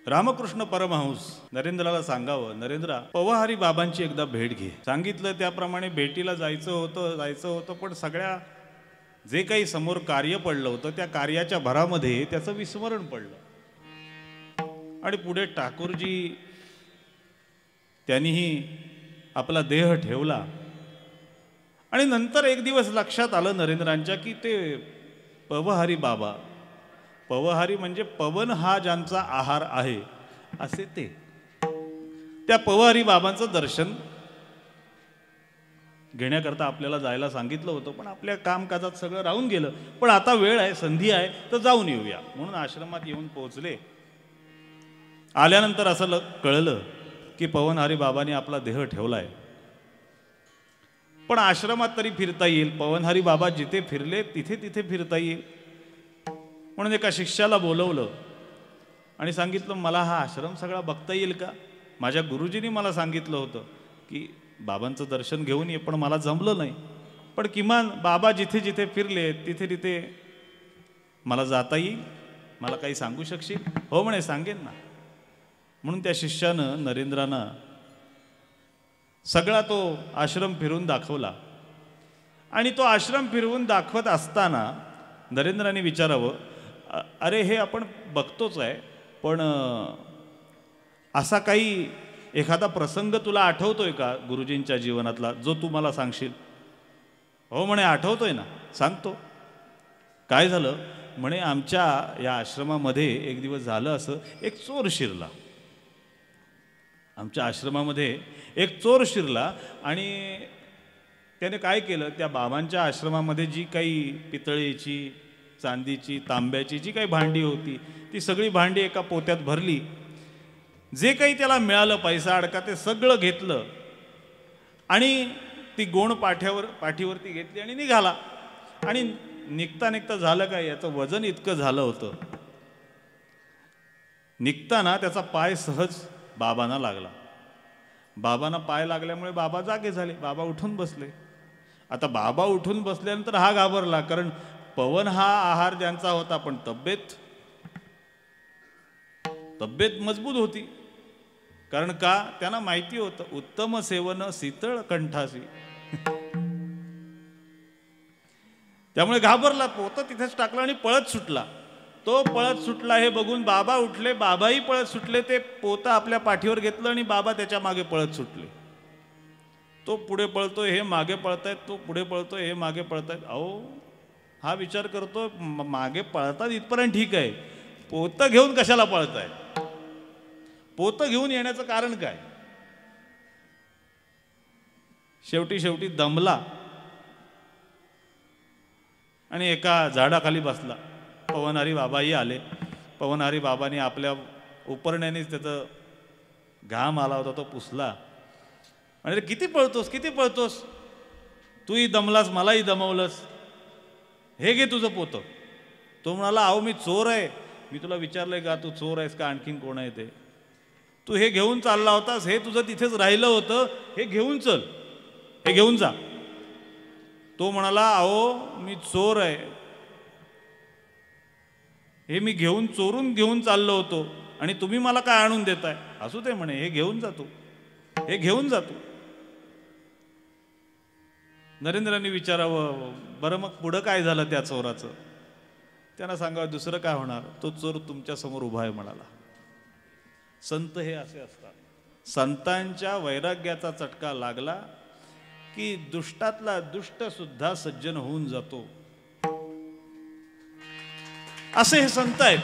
रामकृष्ण परमहंस नरेंद्राला सांगावं, नरेंद्रा पवहारी बाबांची एकदा भेट घे. सांगितलं त्याप्रमाणे भेटीला जायचं होतं, पण सगळ्या जे काही समोर कार्य पडलं होतं त्या कार्याच्या भरामध्ये त्याचं विस्मरण पडलं. आणि पुढे ठाकूरजी त्यांनीही आपला देह ठेवला. आणि नंतर एक दिवस लक्षात आलं नरेंद्रांच्या की ते पवहारी बाबा, पवहारी म्हणजे पवन हा ज्यांचा आहार आहे असे ते, त्या पवहारी बाबांचं दर्शन घेण्याकरता आपल्याला जायला सांगितलं होतं, पण आपल्या कामकाजात सगळं राहून गेलं. पण आता वेळ आहे, संधी आहे, तर जाऊन येऊया म्हणून आश्रमात येऊन पोहोचले. आल्यानंतर असं कळलं की पवनहारी बाबांनी आपला देह ठेवलाय, पण आश्रमात तरी फिरता येईल. पवनहारी बाबा जिथे फिरले तिथे तिथे फिरता येईल म्हणून एका शिष्याला बोलवलं आणि सांगितलं, मला हा आश्रम सगळा बघता येईल का? माझ्या गुरुजींनी मला सांगितलं होतं की बाबांचं दर्शन घेऊन ये, पण मला जमलं नाही. पण किमान बाबा जिथे जिथे फिरले तिथे तिथे मला जाता येईल, मला काही सांगू शकशील? हो म्हणे, सांगेन ना. म्हणून त्या शिष्यानं नरेंद्रांना सगळा तो आश्रम फिरून दाखवला. आणि तो आश्रम फिरवून दाखवत असताना नरेंद्राने विचारावं, अरे हे आपण बघतोच आहे, पण असा काही एखादा प्रसंग तुला आठवतोय का गुरुजींच्या जीवनातला, जो तू मला सांगशील? हो म्हणे, आठवतोय ना, सांगतो. काय झालं म्हणे, आमच्या या आश्रमामध्ये एक दिवस झालं असं, एक चोर शिरला. आमच्या आश्रमामध्ये एक चोर शिरला आणि त्याने काय केलं, त्या बाबांच्या आश्रमामध्ये जी काही पितळेची, चांदीची, तांब्याची जी काही भांडी होती ती सगळी भांडी एका पोत्यात भरली. जे काही त्याला मिळालं पैसा अडका ते सगळं घेतलं आणि ती गोण पाठीवरती घेतली आणि निघाला. आणि निघता निघता झालं काय, याचं वजन इतकं झालं होतं, निघताना त्याचा पाय सहज बाबांना लागला. बाबांना पाय लागल्यामुळे बाबा जागे झाले, बाबा उठून बसले. आता बाबा उठून बसल्यानंतर हा घाबरला, कारण पवन हा आहार ज्यांचा होता, पण तब्येत मजबूत होती. कारण का, त्यांना माहिती होतं, उत्तम सेवन शीतळ कंठासी. त्यामुळे घाबरला, पोतं तिथेच टाकलं आणि पळत सुटला. तो पळत सुटला हे बघून बाबा उठले, बाबाही पळत सुटले. ते पोतं आपल्या पाठीवर घेतलं आणि बाबा त्याच्या मागे पळत सुटले. तो पुढे पळतोय, हे मागे पळतायत, तो पुढे पळतोय, हे मागे पळतायत. अहो, हा विचार करतो, मागे पळतात इथपर्यंत ठीक आहे, पोतं घेऊन कशाला पळताय? पोतं घेऊन येण्याचं कारण काय? शेवटी दमला आणि एका झाडाखाली बसला. पवनहारी बाबाही आले. पवनहारी बाबांनी आपल्या उपरण्यानेच त्याचं घाम आला होता तो पुसला. आणि किती पळतोस, तूही दमलास, मलाही दमवलंस, हे घे तुझं पोतं. तो म्हणाला, अहो मी चोर आहे. मी तुला विचारलंय का तू चोर आहेस का आणखीन कोण आहे ते? तू हे घेऊन चालला होतास, हे तुझं तिथेच राहिलं होतं, हे घेऊन चल, हे घेऊन जा. तो म्हणाला, अहो मी चोर आहे, हे मी चोरून घेऊन चाललो होतो आणि तुम्ही मला काय आणून देताय? असू दे म्हणे, हे घेऊन जातो, हे घेऊन जातो. नरेंद्रांनी विचारावं, बरं मग पुढं काय झालं त्या चोराचं? त्यांना सांगावं, दुसरं काय होणार, तो चोर तुमच्या समोर उभा आहे म्हणाला. संत हे असे असतात. संतांच्या वैराग्याचा चटका लागला की दुष्टातला दुष्ट सुद्धा सज्जन होऊन जातो. असे हे संत आहेत.